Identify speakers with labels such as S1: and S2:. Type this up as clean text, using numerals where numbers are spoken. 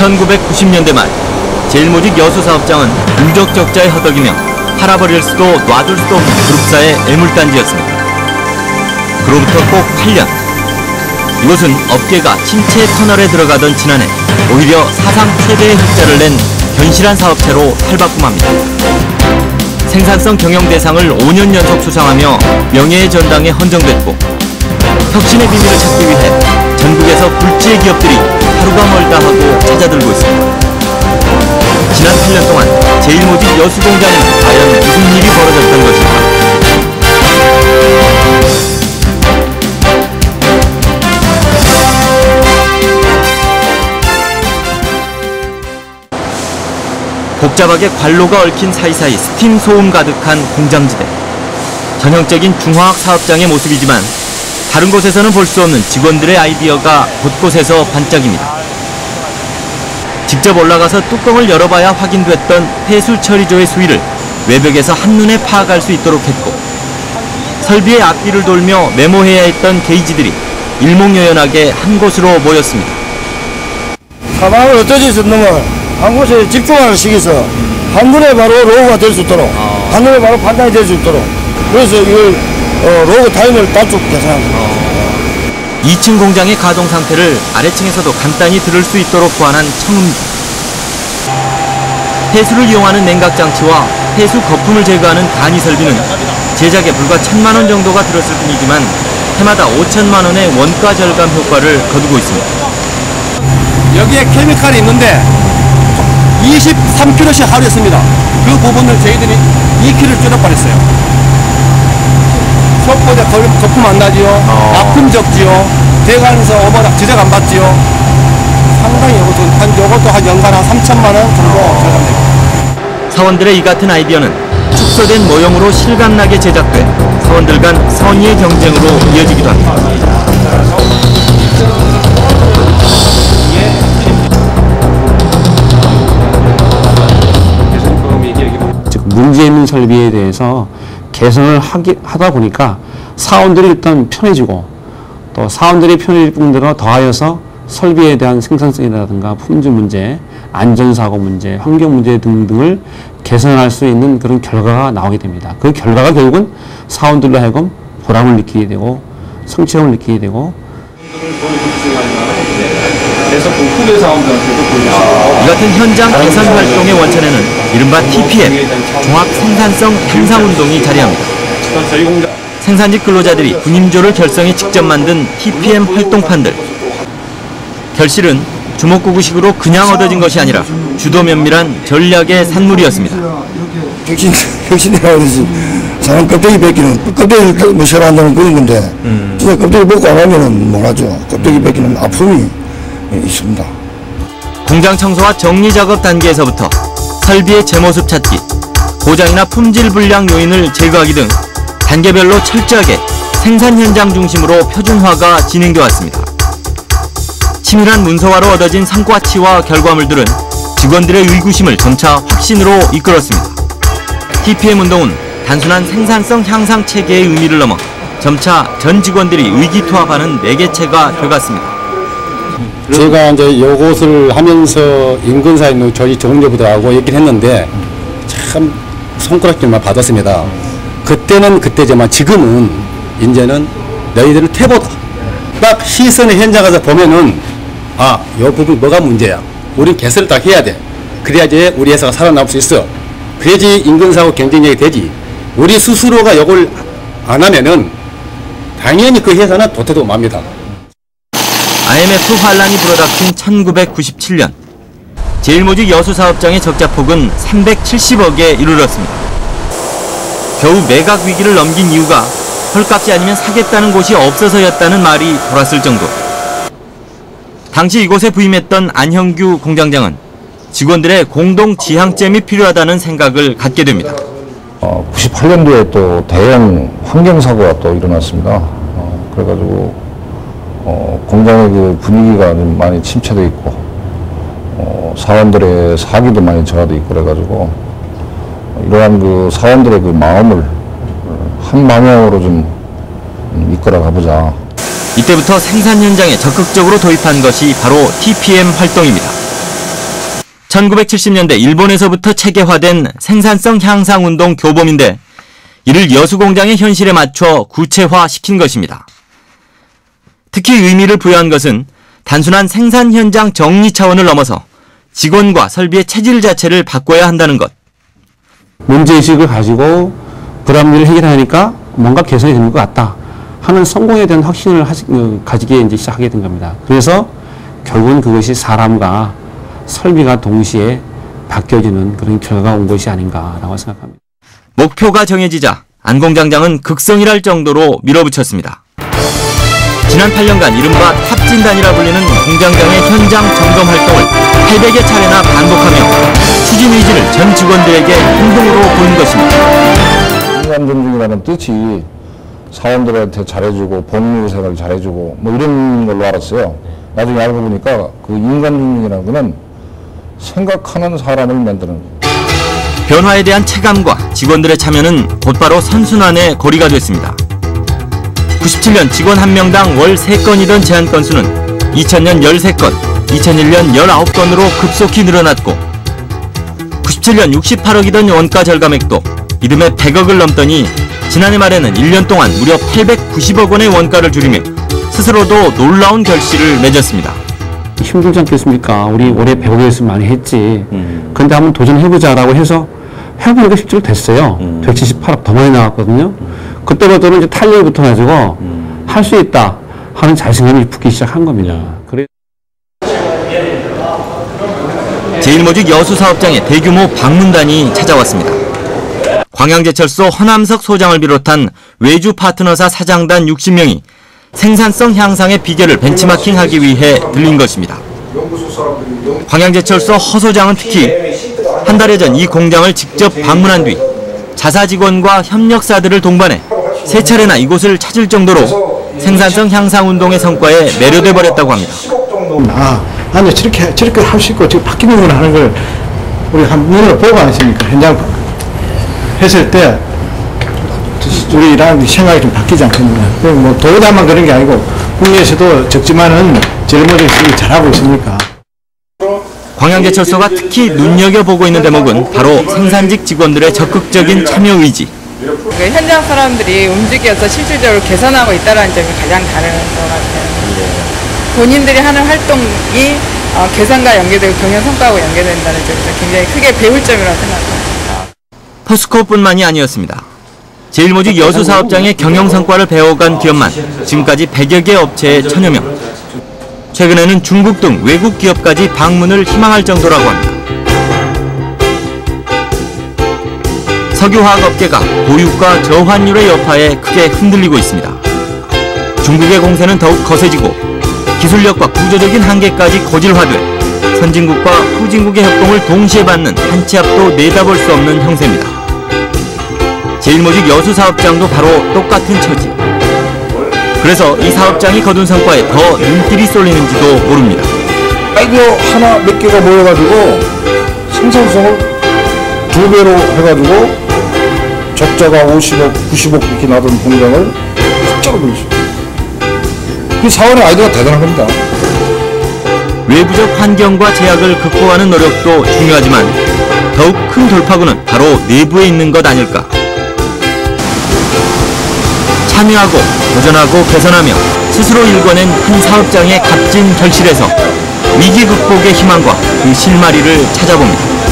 S1: 1990년대 말 제일모직 여수사업장은 우적적자에 허덕이며 팔아버릴 수도 놔둘 수도 없는 그룹사의 애물단지였습니다. 그로부터 꼭 8년. 이곳은 업계가 침체 터널에 들어가던 지난해 오히려 사상 최대의 흑자를 낸 견실한 사업체로 탈바꿈합니다. 생산성 경영대상을 5년 연속 수상하며 명예의 전당에 헌정됐고 혁신의 비밀을 찾기 위해 전국에서 굴지의 기업들이 하루가 멀다 하고 찾아들고 있습니다. 지난 8년 동안 제일모직 여수공장에는 과연 무슨 일이 벌어졌던 것일까? 복잡하게 관로가 얽힌 사이사이 스팀 소음 가득한 공장지대. 전형적인 중화학 사업장의 모습이지만 다른 곳에서는 볼 수 없는 직원들의 아이디어가 곳곳에서 반짝입니다. 직접 올라가서 뚜껑을 열어봐야 확인됐던 폐수 처리조의 수위를 외벽에서 한눈에 파악할 수 있도록 했고, 설비의 앞뒤를 돌며 메모해야 했던 게이지들이 일목요연하게 한 곳으로 모였습니다.
S2: 사망을 어쩌지 놈을 한 곳에 집중을 시켜서 한눈에 바로 로고가 될 수 있도록, 한눈에 바로 판단이 될 수 있도록, 그래서 이걸 로고 타임을 단축 계산합니다.
S1: 2층 공장의 가동 상태를 아래층에서도 간단히 들을 수 있도록 보완한 청음기. 폐수를 이용하는 냉각 장치와 폐수 거품을 제거하는 간이 설비는 제작에 불과 1,000만 원 정도가 들었을 뿐이지만 해마다 5천만 원의 원가 절감 효과를 거두고 있습니다.
S3: 여기에 케미칼이 있는데 23kg씩 하루에 씁니다. 그 부분을 저희들이 2kg 줄여버렸어요. 속보다 거품 안 나지요. 납품 적지요. 대관에서 오버락 지적 안 받지요. 상당히 요것도 한 연간 한 3천만 원 정도 절감됩니다.
S1: 사원들의 이 같은 아이디어는 축소된 모형으로 실감나게 제작돼 사원들 간 선의의 경쟁으로 이어지기도 합니다.
S4: 즉 문제 있는 설비에 대해서 개선을 하다 보니까 사원들이 일단 편해지고, 또 사원들이 편해질 뿐더러 더하여서 설비에 대한 생산성이라든가 품질 문제, 안전사고 문제, 환경 문제 등등을 개선할 수 있는 그런 결과가 나오게 됩니다. 그 결과가 결국은 사원들로 하여금 보람을 느끼게 되고 성취감을 느끼게 되고,
S1: 이 같은 현장 개선 활동의 원천에는 이른바 TPM, 종합 생산성 향상운동이 자리합니다. 생산직 근로자들이 군임조를 결성해 직접 만든 TPM 활동판들. 결실은 주먹구구식으로 그냥 얻어진 것이 아니라 주도 면밀한 전략의 산물이었습니다.
S2: 혁신이라고 그러지. 사람 껍데기 벗기는, 껍데기를 뭐 싫어한다는 그런 건데, 진짜 껍데기 벗고 안 하면은 몰라죠. 껍데기 벗기는 아픔이 있습니다.
S1: 공장 청소와 정리 작업 단계에서부터 설비의 제모습 찾기, 고장이나 품질 불량 요인을 제거하기 등 단계별로 철저하게 생산 현장 중심으로 표준화가 진행돼 왔습니다. 치밀한 문서화로 얻어진 성과치와 결과물들은 직원들의 의구심을 점차 확신으로 이끌었습니다. TPM 운동은 단순한 생산성 향상 체계의 의미를 넘어 점차 전 직원들이 의기투합하는 매개체가 되어갔습니다.
S3: 제가 이제 이것을 하면서 인근사에 있는 저희 종료부들하고 얘기를 했는데 참 손가락질만 받았습니다. 그때는 그때지만 지금은 이제는 너희들은 태보다. 딱 시선의 현장 가서 보면은 아, 이 부분 뭐가 문제야. 우린 개선을 딱 해야 돼. 그래야지 우리 회사가 살아남을 수 있어. 그래야지 인근사하고 경쟁력이 되지. 우리 스스로가 이걸 안 하면은 당연히 그 회사는 도태되고 맙니다.
S1: IMF 환란이 불어닥친 1997년 제일모직 여수사업장의 적자폭은 370억에 이르렀습니다. 겨우 매각 위기를 넘긴 이유가 헐값이 아니면 사겠다는 곳이 없어서였다는 말이 돌았을 정도. 당시 이곳에 부임했던 안형규 공장장은 직원들의 공동 지향점이 필요하다는 생각을 갖게 됩니다.
S5: 98년도에 또 대형 환경사고가 또 일어났습니다. 그래가지고 공장의 그 분위기가 좀 많이 침체돼 있고, 사원들의 사기도 많이 저하돼 있고, 그래가지고 이러한 그 사원들의 그 마음을 한 방향으로 좀 이끌어 가보자.
S1: 이때부터 생산 현장에 적극적으로 도입한 것이 바로 TPM 활동입니다. 1970년대 일본에서부터 체계화된 생산성 향상 운동 교범인데 이를 여수공장의 현실에 맞춰 구체화시킨 것입니다. 특히 의미를 부여한 것은 단순한 생산 현장 정리 차원을 넘어서 직원과 설비의 체질 자체를 바꿔야 한다는 것.
S4: 문제의식을 가지고 불합리를 해결하니까 뭔가 개선이 되는 것 같다 하는 성공에 대한 확신을 가지게 이제 시작하게 된 겁니다. 그래서 결국은 그것이 사람과 설비가 동시에 바뀌어지는 그런 결과가 온 것이 아닌가라고 생각합니다.
S1: 목표가 정해지자 안공장장은 극성이랄 정도로 밀어붙였습니다. 지난 8년간 이른바 탑진단이라 불리는 공장장의 현장 점검 활동을 800여 차례나 반복하며 추진 의지를 전 직원들에게 행동으로 보인 것입니다.
S5: 인간 존중이라는 뜻이 사람들한테 잘해주고 복무 생활 잘해주고 뭐 이런 걸로 알았어요. 나중에 알고 보니까 그 인간 존중이라는 거는 생각하는 사람을 만드는 거예요.
S1: 변화에 대한 체감과 직원들의 참여는 곧바로 선순환의 고리가 됐습니다. 97년 직원 1명당 월 3건이던 제한 건수는 2000년 13건, 2001년 19건으로 급속히 늘어났고 97년 68억이던 원가 절감액도 이듬해 100억을 넘더니 지난해 말에는 1년 동안 무려 890억 원의 원가를 줄이며 스스로도 놀라운 결실을 맺었습니다.
S4: 힘들지 않겠습니까? 우리 올해 100억에서 많이 했지. 근데 한번 도전해보자라고 해서 해보니까 실제로 됐어요. 178억 더 많이 나왔거든요. 그때부터는 이제 탄력이 붙어가지고 할 수 있다 하는 자신감이 붙기 시작한 겁니다. 그래.
S1: 제일모직 여수 사업장에 대규모 방문단이 찾아왔습니다. 광양제철소 허남석 소장을 비롯한 외주 파트너사 사장단 60명이 생산성 향상의 비결을 벤치마킹하기 위해 들린 것입니다. 광양제철소 허 소장은 특히 한 달여 전 이 공장을 직접 방문한 뒤 자사 직원과 협력사들을 동반해 3차례나 이곳을 찾을 정도로 생산성 향상 운동의 성과에 매료돼 버렸다고 합니다.
S6: 아니 저렇게 할 수 있고 지금 바뀌는 걸 하는 걸 우리 한 눈으로 보고 않습니까? 현장 했을 때 우리 일하는 생각이 좀 바뀌지 않겠느냐. 뭐 도다만 그런 게 아니고 국내에서도 적지만은 제일모직이 잘하고 있으니까.
S1: 광양제철소가 특히 눈여겨보고 있는 대목은 바로 생산직 직원들의 적극적인 참여 의지.
S7: 현장 사람들이 움직여서 실질적으로 개선하고 있다는 점이 가장 다른 것 같아요. 본인들이 하는 활동이 개선과 연계되고 경영 성과하고 연계된다는 점에서 굉장히 크게 배울 점이라고 생각합니다.
S1: 포스코뿐만이 아니었습니다. 제일모직 여수 사업장의 경영 성과를 배워간 기업만 지금까지 100여 개 업체에 1000여 명. 최근에는 중국 등 외국 기업까지 방문을 희망할 정도라고 합니다. 석유화학업계가 보유가 저환율의 여파에 크게 흔들리고 있습니다. 중국의 공세는 더욱 거세지고 기술력과 구조적인 한계까지 고질화돼 선진국과 후진국의 협동을 동시에 받는 한 치 앞도 내다볼 수 없는 형세입니다. 제일모직 여수 사업장도 바로 똑같은 처지. 그래서 이 사업장이 거둔 성과에 더 눈길이 쏠리는지도 모릅니다.
S2: 아이디어 하나 몇 개가 모여가지고 생산성을 2배로 해가지고 적자가 50억, 90억 이렇게 나던 공장을 숫자로 돌렸어요. 그 사원의 아이디어가 대단한 겁니다.
S1: 외부적 환경과 제약을 극복하는 노력도 중요하지만 더욱 큰 돌파구는 바로 내부에 있는 것 아닐까. 참여하고 도전하고 개선하며 스스로 일궈낸 한 사업장의 값진 결실에서 위기 극복의 희망과 그 실마리를 찾아봅니다.